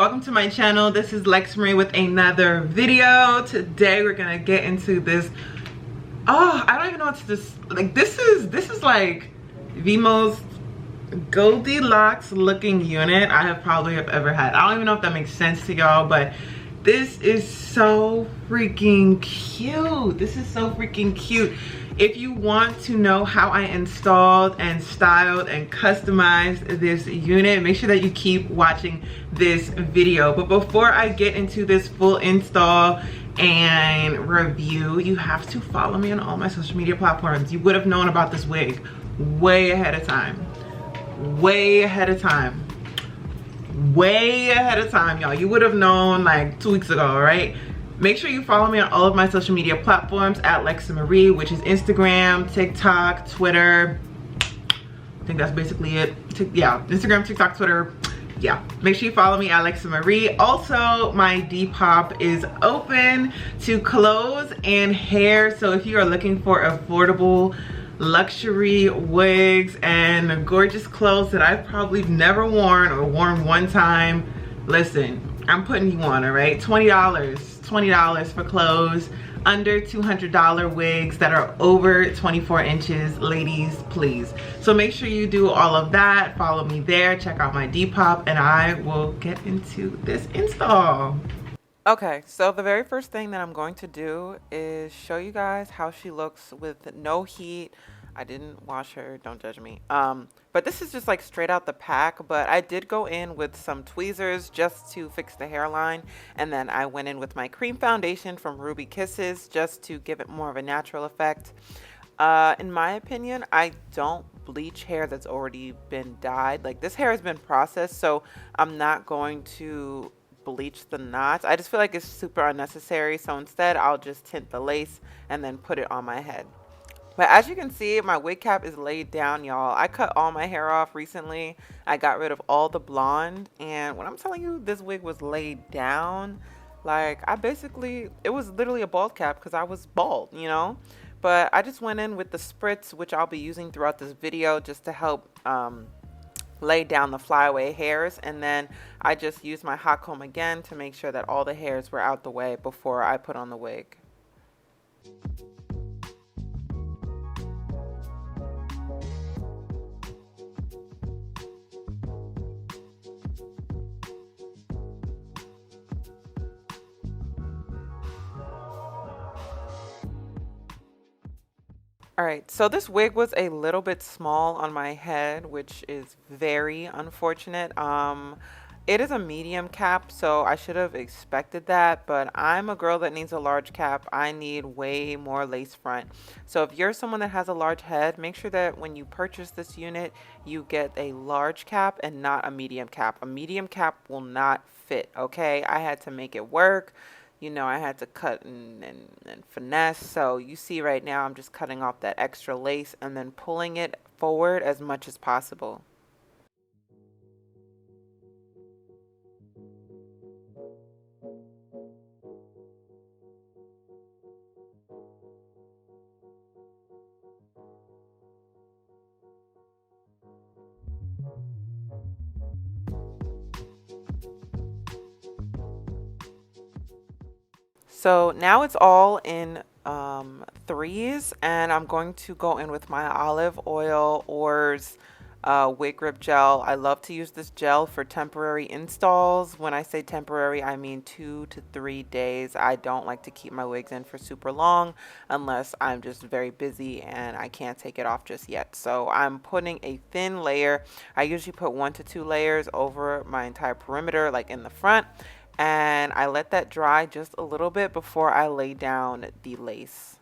welcome to my channel. This is Lexsa with another video. Today we're gonna get into this. Oh, I don't even know what this like. This is like the most Goldilocks looking unit I have ever had. I don't even know if that makes sense to y'all, but this is so freaking cute. This is so freaking cute. If you want to know how I installed and styled and customized this unit, make sure that you keep watching this video. But before I get into this full install and review, you have to follow me on all my social media platforms. You would have known about this wig way ahead of time. Way ahead of time. Way ahead of time, y'all. You would have known like 2 weeks ago, right? Make sure you follow me on all of my social media platforms at Lexsa, which is Instagram, TikTok, Twitter. I think that's basically it. Yeah, Instagram, TikTok, Twitter. Yeah, make sure you follow me at Lexsa. Also, my Depop is open to clothes and hair. So if you are looking for affordable luxury wigs and gorgeous clothes that I've probably never worn or worn one time, listen, I'm putting you on, all right? $20 for clothes, under $200 wigs that are over 24 inches. Ladies, please. So make sure you do all of that. Follow me there, check out my Depop, and I will get into this install. Okay, so the very first thing that I'm going to do is show you guys how she looks with no heat. I didn't wash her, don't judge me. But this is just like straight out the pack, but I did go in with some tweezers just to fix the hairline. And then I went in with my cream foundation from Ruby Kisses just to give it more of a natural effect. In my opinion, I don't bleach hair that's already been dyed. Like, this hair has been processed, so I'm not going to bleach the knots. I just feel like it's super unnecessary. So instead, I'll just tint the lace and then put it on my head. But as you can see, my wig cap is laid down, y'all. I cut all my hair off recently. I got rid of all the blonde. And when I'm telling you this wig was laid down, like, it was literally a bald cap because I was bald, you know? But I just went in with the spritz, which I'll be using throughout this video just to help lay down the flyaway hairs. And then I just used my hot comb again to make sure that all the hairs were out the way before I put on the wig. Alright, so this wig was a little bit small on my head, which is very unfortunate. It is a medium cap, so I should have expected that, but I'm a girl that needs a large cap. I need way more lace front. So if you're someone that has a large head, make sure that when you purchase this unit, you get a large cap and not a medium cap. A medium cap will not fit, okay? I had to make it work. You know, I had to cut and finesse. So you see right now I'm just cutting off that extra lace and then pulling it forward as much as possible. So now it's all in threes, and I'm going to go in with my olive oil or wig grip gel. I love to use this gel for temporary installs. When I say temporary, I mean 2 to 3 days. I don't like to keep my wigs in for super long unless I'm just very busy and I can't take it off just yet. So I'm putting a thin layer. I usually put 1 to 2 layers over my entire perimeter, like in the front. And I let that dry just a little bit before I lay down the lace.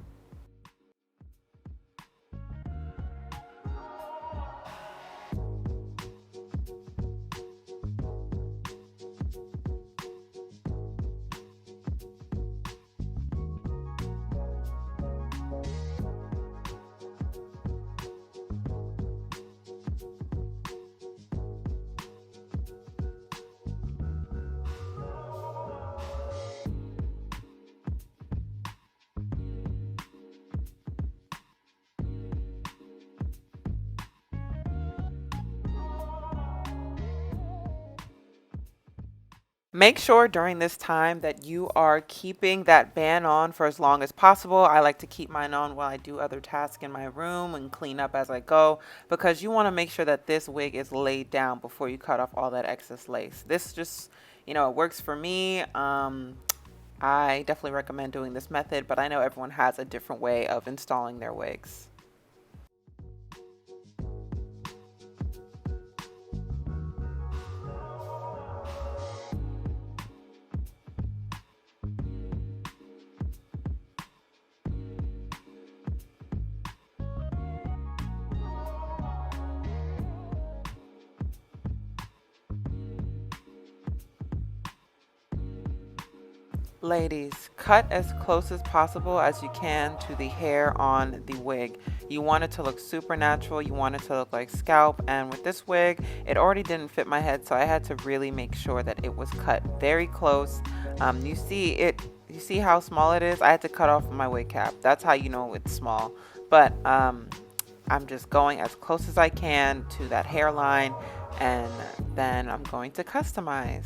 Make sure during this time that you are keeping that band on for as long as possible. I like to keep mine on while I do other tasks in my room and clean up as I go, because you want to make sure that this wig is laid down before you cut off all that excess lace. This just, it works for me. I definitely recommend doing this method, but I know everyone has a different way of installing their wigs. Ladies, cut as close as possible as you can to the hair on the wig. You want it to look super natural. You want it to look like scalp. And with this wig, it already didn't fit my head, so I had to really make sure that it was cut very close. You see how small it is? I had to cut off my wig cap. That's how you know it's small. But I'm just going as close as I can to that hairline, and then I'm going to customize.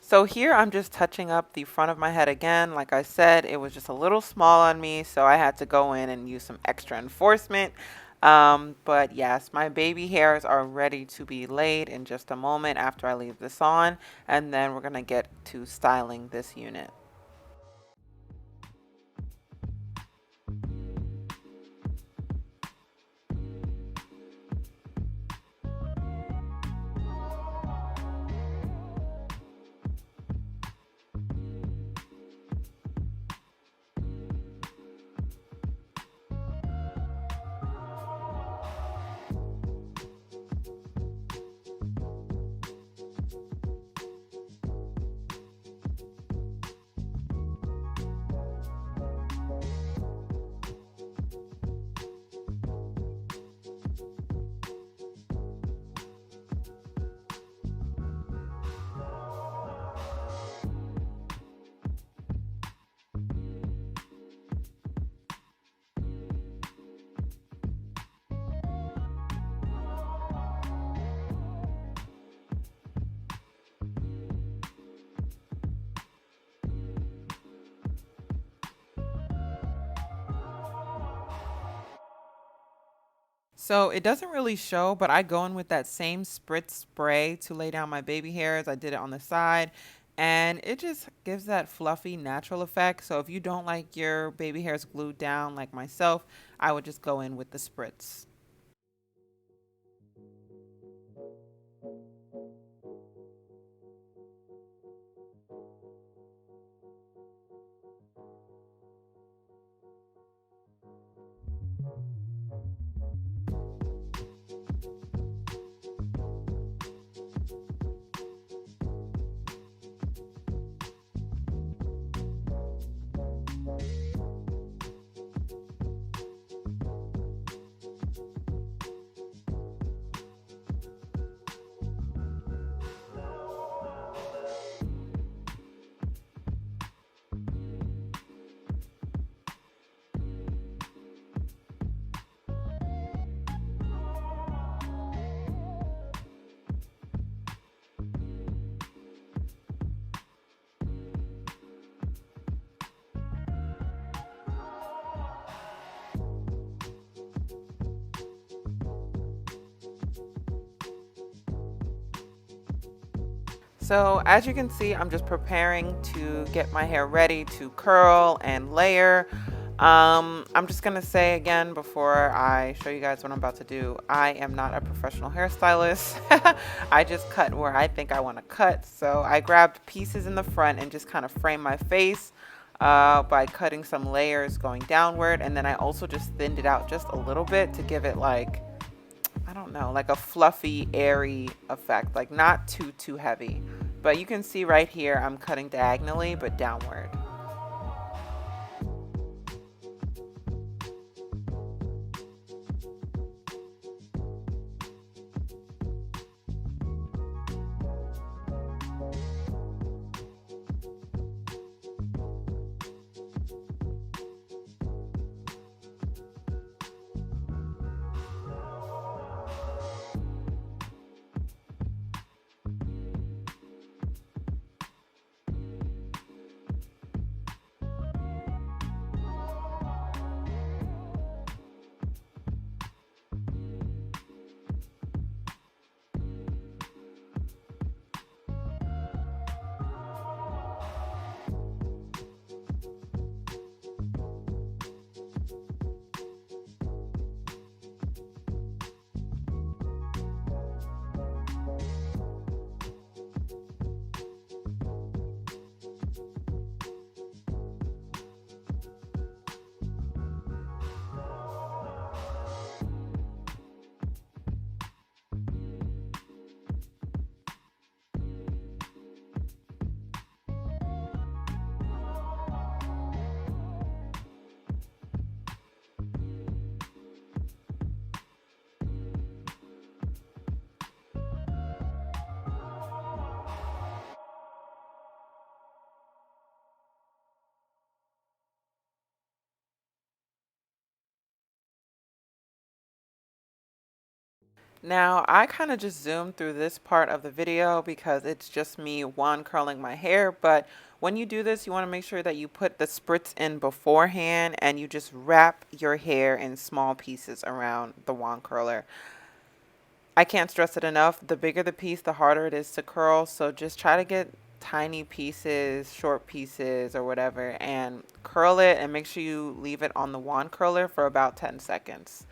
So here I'm just touching up the front of my head again. Like I said, it was just a little small on me, so I had to go in and use some extra enforcement. But yes, my baby hairs are ready to be laid in just a moment after I leave this on, and then we're gonna get to styling this unit. So it doesn't really show, but I go in with that same spritz spray to lay down my baby hairs. I did it on the side, and it just gives that fluffy, natural effect. So if you don't like your baby hairs glued down like myself, I would just go in with the spritz. So as you can see, I'm just preparing to get my hair ready to curl and layer. I'm just gonna say again before I show you guys what I'm about to do, I am not a professional hairstylist. I just cut where I think I want to cut. So I grabbed pieces in the front and just kind of framed my face by cutting some layers going downward, and then I also just thinned it out just a little bit to give it like, I don't know, like a fluffy, airy effect, like not too heavy. But you can see right here, I'm cutting diagonally, but downward. Now, I kind of just zoomed through this part of the video because it's just me wand curling my hair, but when you do this, you want to make sure that you put the spritz in beforehand and you just wrap your hair in small pieces around the wand curler. I can't stress it enough, the bigger the piece, the harder it is to curl, so just try to get tiny pieces, short pieces, or whatever, and curl it, and make sure you leave it on the wand curler for about 10 seconds.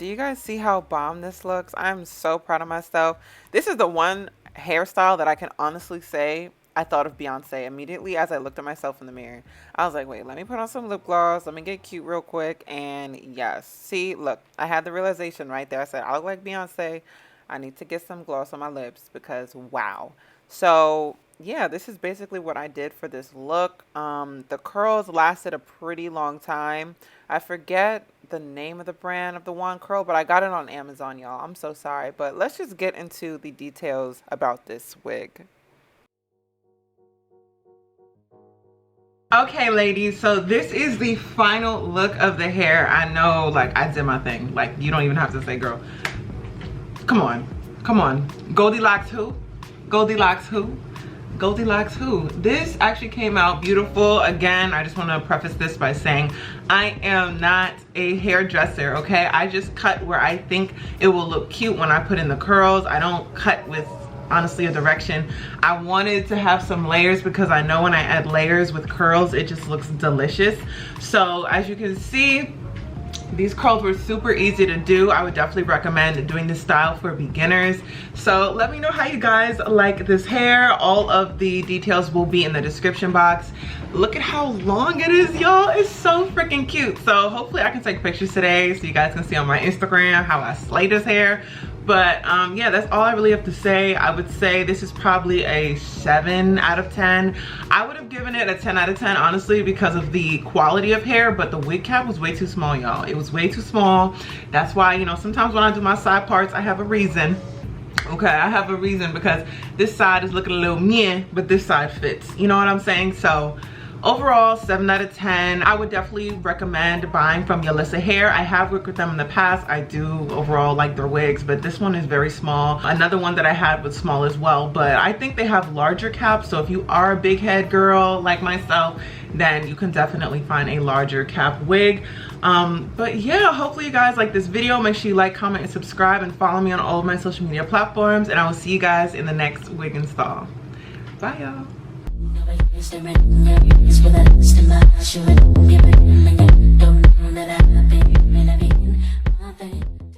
Do you guys see how bomb this looks? I'm so proud of myself. This is the one hairstyle that I can honestly say I thought of Beyonce immediately as I looked at myself in the mirror. I was like, wait, let me put on some lip gloss. Let me get cute real quick. And yes, see, look, I had the realization right there. I said, I look like Beyonce. I need to get some gloss on my lips because wow. So yeah, this is basically what I did for this look. The curls lasted a pretty long time. I forget the name of the brand of the wand curl, but I got it on Amazon, y'all. I'm so sorry. But let's just get into the details about this wig. Okay, ladies, so this is the final look of the hair. I know, like, I did my thing. Like, you don't even have to say, girl. Come on. Come on. Goldilocks who? Goldilocks who? Goldilocks who? This actually came out beautiful. Again, I just want to preface this by saying I am not a hairdresser, okay? I just cut where I think it will look cute when I put in the curls. I don't cut with, honestly, a direction. I wanted to have some layers because I know when I add layers with curls, it just looks delicious. So as you can see, these curls were super easy to do. I would definitely recommend doing this style for beginners. So let me know how you guys like this hair. All of the details will be in the description box. Look at how long it is, y'all. It's so freaking cute. So hopefully I can take pictures today so you guys can see on my Instagram how I slay this hair. But yeah, that's all I really have to say. I would say this is probably a 7 out of 10. I would have given it a 10 out of 10, honestly, because of the quality of hair, but the wig cap was way too small, y'all. It was way too small. That's why, you know, sometimes when I do my side parts, I have a reason. Okay, I have a reason because this side is looking a little meh, but this side fits. You know what I'm saying? So overall, 7 out of 10. I would definitely recommend buying from Yolissa Hair. I have worked with them in the past. I do overall like their wigs, but this one is very small. Another one that I had was small as well, but I think they have larger caps. So if you are a big head girl like myself, then you can definitely find a larger cap wig. But yeah, hopefully you guys like this video. Make sure you like, comment, and subscribe, and follow me on all of my social media platforms. And I will see you guys in the next wig install. Bye, y'all.